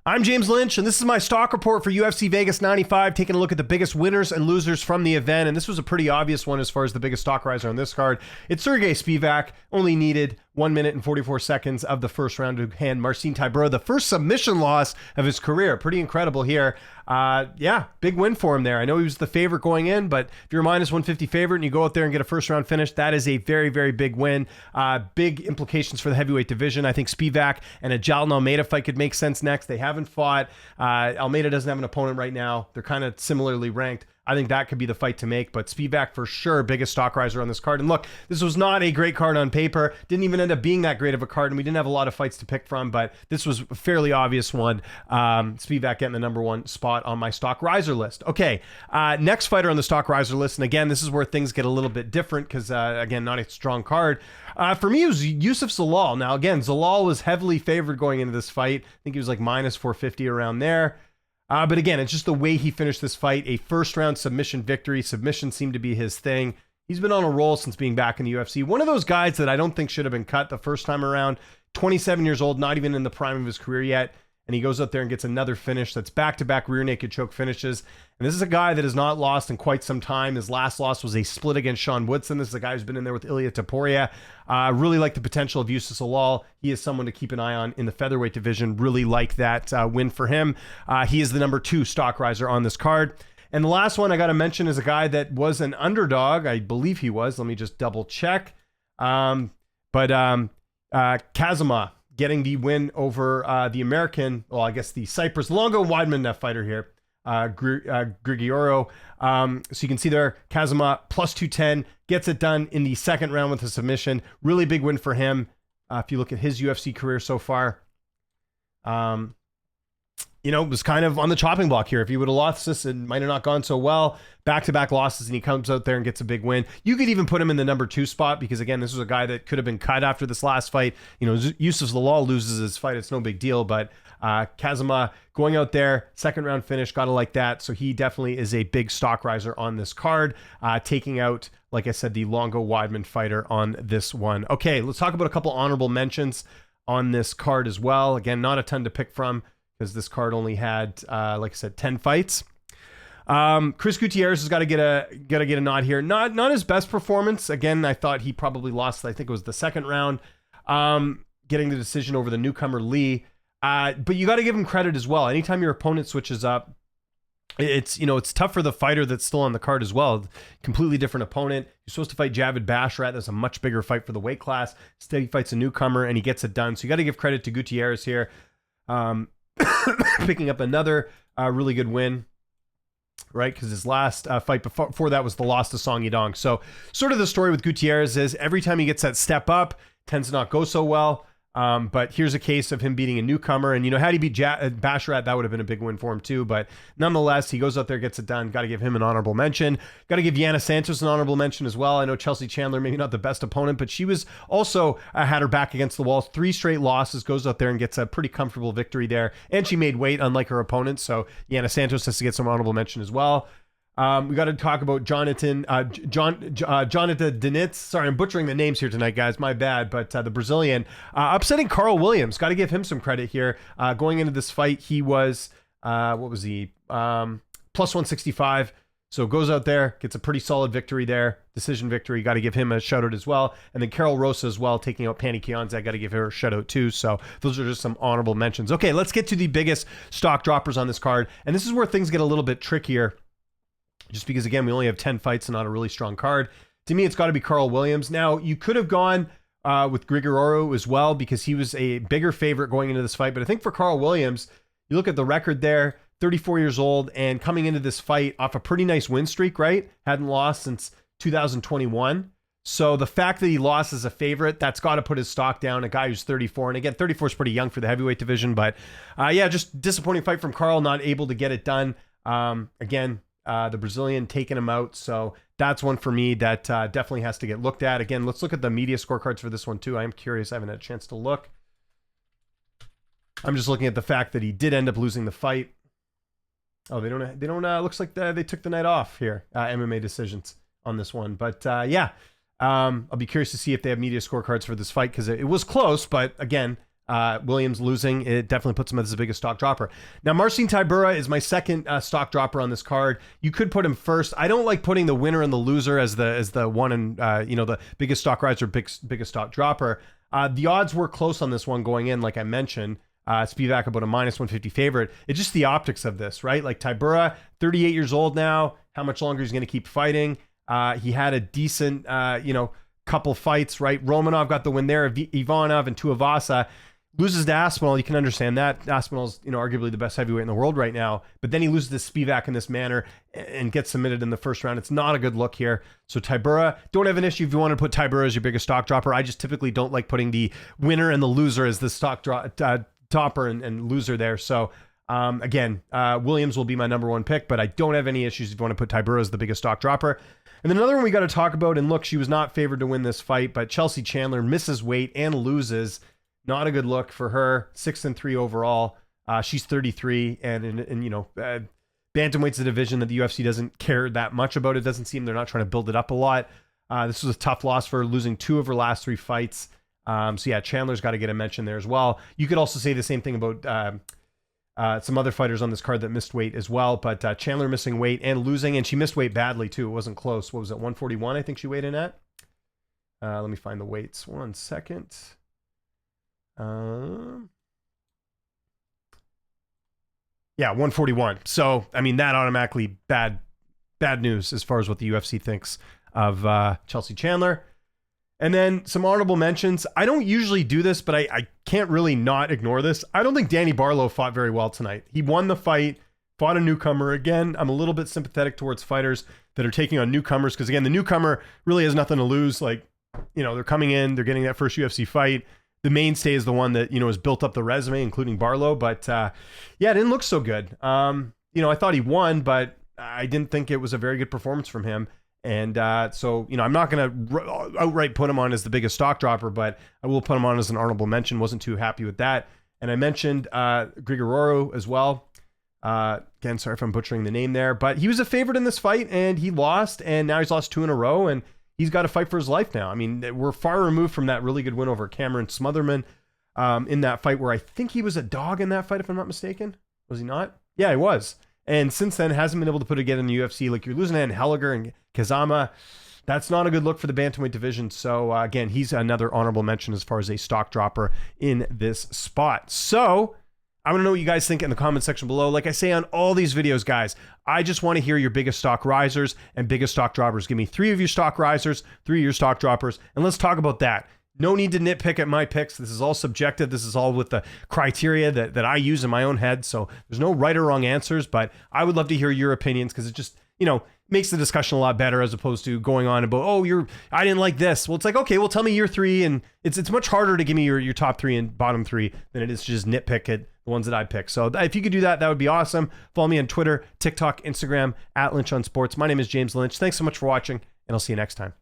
I'm James Lynch, and this is my stock report for UFC Vegas 95, taking a look at the biggest winners and losers from the event. And this was a pretty obvious one as far as the biggest stock riser on this card. It's Sergey Spivak, only needed 1 minute and 44 seconds of the first round to hand Marcin Tybura the first submission loss of his career. Pretty incredible here. Yeah, big win for him there. I know he was the favorite going in, but if you're a minus 150 favorite and you go out there and get a first round finish, that is a very, very big win. Big implications for the heavyweight division. I think Spivak and a Jalin Almeida fight could make sense next. They haven't fought. Almeida doesn't have an opponent right now. They're kind of similarly ranked. I think that could be the fight to make, but Spivak for sure, biggest stock riser on this card. And look, this was not a great card on paper. Didn't even end up being that great of a card, and we didn't have a lot of fights to pick from, but this was a fairly obvious one. Spivak getting the number one spot on my stock riser list. Okay, next fighter on the stock riser list, and again, this is where things get a little bit different because, again, not a strong card. For me, it was Youssef Zalal. Now, again, Zalal was heavily favored going into this fight. I think he was like minus 450 around there. But again, it's just the way he finished this fight. A first round submission victory. Submission seemed to be his thing. He's been on a roll since being back in the UFC. One of those guys that I don't think should have been cut the first time around. 27 years old, not even in the prime of his career yet. And he goes out there and gets another finish that's back-to-back rear naked choke finishes. And this is a guy that has not lost in quite some time. His last loss was a split against Sean Woodson. This is a guy who's been in there with Ilya Topuria. Really like the potential of Youssef Zalal. He is someone to keep an eye on in the featherweight division. Really like that win for him. He is the number 2 stock riser on this card. And the last one I got to mention is a guy that was an underdog. I believe he was. Let me just double check. Kazama getting the win over the American, well, I guess the Cyprus Longo Weidman fighter here, Grigoriou. So you can see there, Kazama plus 210 gets it done in the second round with a submission. Really big win for him. If you look at his UFC career so far, it was kind of on the chopping block here. If he would have lost this, it might have not gone so well. Back-to-back losses, and he comes out there and gets a big win. You could even put him in the number 2 spot because, again, this was a guy that could have been cut after this last fight. Youssef Zalal loses his fight. It's no big deal, but Kazama going out there, second round finish, gotta like that. So he definitely is a big stock riser on this card, taking out, like I said, the Longo Weidman fighter on this one. Okay, let's talk about a couple honorable mentions on this card as well. Again, not a ton to pick from, because this card only had, like I said, 10 fights. Chris Gutierrez has got to get a nod here. Not his best performance. Again, I thought he probably lost. I think it was the second round, getting the decision over the newcomer Lee. But you got to give him credit as well. Anytime your opponent switches up, it's tough for the fighter that's still on the card as well. Completely different opponent. You're supposed to fight Javid Bashrat. That's a much bigger fight for the weight class. Instead, he fights a newcomer and he gets it done. So you got to give credit to Gutierrez here. Picking up another really good win, right? Because his last fight before that was the loss to Song Yadong. So sort of the story with Gutierrez is every time he gets that step up, tends to not go so well. But here's a case of him beating a newcomer. And, had he beat Bashrat, that would have been a big win for him too. But nonetheless, he goes out there, gets it done. Got to give him an honorable mention. Got to give Yana Santos an honorable mention as well. I know Chelsea Chandler, maybe not the best opponent, but she was also had her back against the wall. 3 straight losses, goes out there and gets a pretty comfortable victory there. And she made weight, unlike her opponent. So Yana Santos has to get some honorable mention as well. We got to talk about Jonathan Denitz. Sorry, I'm butchering the names here tonight, guys. My bad. But the Brazilian upsetting Carl Williams. Got to give him some credit here. Going into this fight, he was what was he? Plus 165. So goes out there, gets a pretty solid victory there. Decision victory. Got to give him a shout out as well. And then Carol Rosa as well, taking out Pani Kionza. Got to give her a shout out too. So those are just some honorable mentions. Okay, let's get to the biggest stock droppers on this card. And this is where things get a little bit trickier. Just because, again, we only have 10 fights and not a really strong card. To me, it's got to be Carl Williams. Now, you could have gone with Grigoriou as well because he was a bigger favorite going into this fight. But I think for Carl Williams, you look at the record there, 34 years old, and coming into this fight off a pretty nice win streak, right? Hadn't lost since 2021. So the fact that he lost as a favorite, that's got to put his stock down. A guy who's 34. And again, 34 is pretty young for the heavyweight division. But yeah, just disappointing fight from Carl, not able to get it done. Again, the Brazilian taking him out. So that's one for me that definitely has to get looked at. Again, let's look at the media scorecards for this one too. I am curious. I haven't had a chance to look. I'm just looking at the fact that he did end up losing the fight. Oh, they don't looks like they took the night off here. MMA decisions on this one. But yeah, I'll be curious to see if they have media scorecards for this fight because it was close. But again, Williams losing, it definitely puts him as the biggest stock dropper. Now, Marcin Tybura is my second stock dropper on this card. You could put him first. I don't like putting the winner and the loser as the one and the biggest stock riser, biggest stock dropper. The odds were close on this one going in, like I mentioned. Spivak about a -150 favorite. It's just the optics of this, right? Like Tybura, 38 years old now. How much longer he's going to keep fighting? He had a decent, couple fights, right? Romanov got the win there. Ivanov and Tuivasa. Loses to Aspinall, you can understand that. Aspinall's, arguably the best heavyweight in the world right now. But then he loses to Spivak in this manner and gets submitted in the first round. It's not a good look here. So Tybura, don't have an issue if you want to put Tybura as your biggest stock dropper. I just typically don't like putting the winner and the loser as the stock topper and loser there. So again, Williams will be my number one pick, but I don't have any issues if you want to put Tybura as the biggest stock dropper. And then another one we got to talk about, and look, she was not favored to win this fight, but Chelsea Chandler misses weight and loses. Not a good look for her. 6-3 overall. She's 33, and bantamweight's a division that the UFC doesn't care that much about. It doesn't seem they're not trying to build it up a lot. This was a tough loss for her, losing 2 of her last 3 fights. So yeah, Chandler's got to get a mention there as well. You could also say the same thing about some other fighters on this card that missed weight as well, but Chandler missing weight and losing, and she missed weight badly too. It wasn't close. What was it, 141 I think she weighed in at? Let me find the weights. 1 second. Yeah, 141. So, I mean, that automatically bad news as far as what the UFC thinks of Chelsea Chandler. And then some honorable mentions. I don't usually do this, but I can't really not ignore this. I don't think Danny Barlow fought very well tonight. He won the fight, fought a newcomer. Again, I'm a little bit sympathetic towards fighters that are taking on newcomers because, again, the newcomer really has nothing to lose. Like, they're coming in, they're getting that first UFC fight. The mainstay is the one that, has built up the resume, including Barlow. But, yeah, it didn't look so good. I thought he won, but I didn't think it was a very good performance from him. And so, I'm not going to outright put him on as the biggest stock dropper, but I will put him on as an honorable mention. Wasn't too happy with that. And I mentioned Grigororo as well. Again, sorry if I'm butchering the name there, but he was a favorite in this fight, and he lost, and now he's lost 2 in a row, and he's got to fight for his life now. I mean, we're far removed from that really good win over Cameron Smotherman in that fight where I think he was a dog in that fight, if I'm not mistaken. Was he not? Yeah, he was. And since then, hasn't been able to put it again in the UFC. Like, you're losing to Helliger and Kazama. That's not a good look for the bantamweight division. So, again, he's another honorable mention as far as a stock dropper in this spot. So, I want to know what you guys think in the comment section below. Like I say on all these videos, guys, I just want to hear your biggest stock risers and biggest stock droppers. Give me 3 of your stock risers, 3 of your stock droppers, and let's talk about that. No need to nitpick at my picks. This is all subjective. This is all with the criteria that I use in my own head. So there's no right or wrong answers, but I would love to hear your opinions because it just, makes the discussion a lot better as opposed to going on about, I didn't like this. Well, it's like, okay, well, tell me your 3. And it's much harder to give me your top 3 and bottom 3 than it is to just nitpick at the ones that I pick. So if you could do that, that would be awesome. Follow me on Twitter, TikTok, Instagram, @Lynch on Sports. My name is James Lynch. Thanks so much for watching, and I'll see you next time.